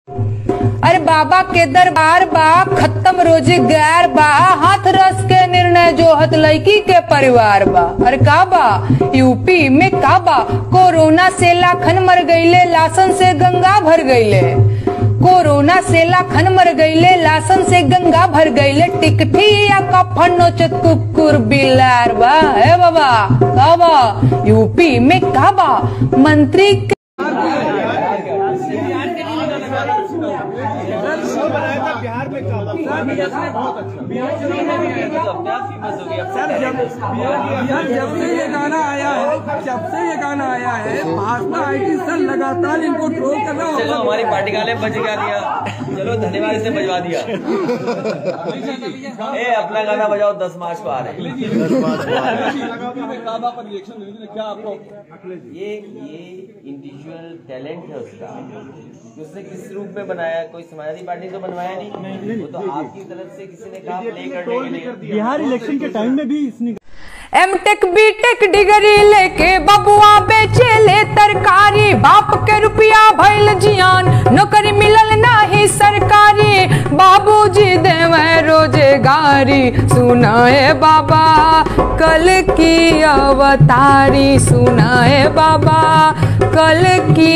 अरे बाबा के दरबार बा, खत्म रोजगार बा, हाथ रस के निर्णय जोहत लड़की के परिवार बा। अरे का बा यूपी में का बा, कोरोना से लाखन मर गईले, लाशन से गंगा भर गईले। कोरोना से लाखन मर गईले, लाशन से गंगा भर गईले। टिकठी या कफन नोचत कुकुर बिलार बा। है बाबा का बा यूपी में का बा, मंत्री बिहार में जब से ये गाना आया है भाजपा IT सर लगातार इनको ट्रोल कर रहा है। चलो हमारी पार्टी का बच गया दिया, चलो धन्यवाद, इसने बजवा दिया। ए अपना गाना बजाओ, 10 मार्च को आ रहे हैं। ये इंडिविजुअल टैलेंट है उसका, उसने किस रूप में बनाया, कोई समाजवादी पार्टी तो बनवाया नहीं, वो तो आपकी तरफ से किसी ने कहा प्ले करने के लिए। बिहार इलेक्शन के टाइम में भी इसने एमटेक बीटेक डिग्री लेके बबुआ बेचे ले तरकारी, बाप के रुपया भइल जियान, नौकरी मिलल नाही सरकारी, बाबूजी देवे रोजगारी, सुनाए बाबा कल की अवतारी, सुनाए बाबा कल की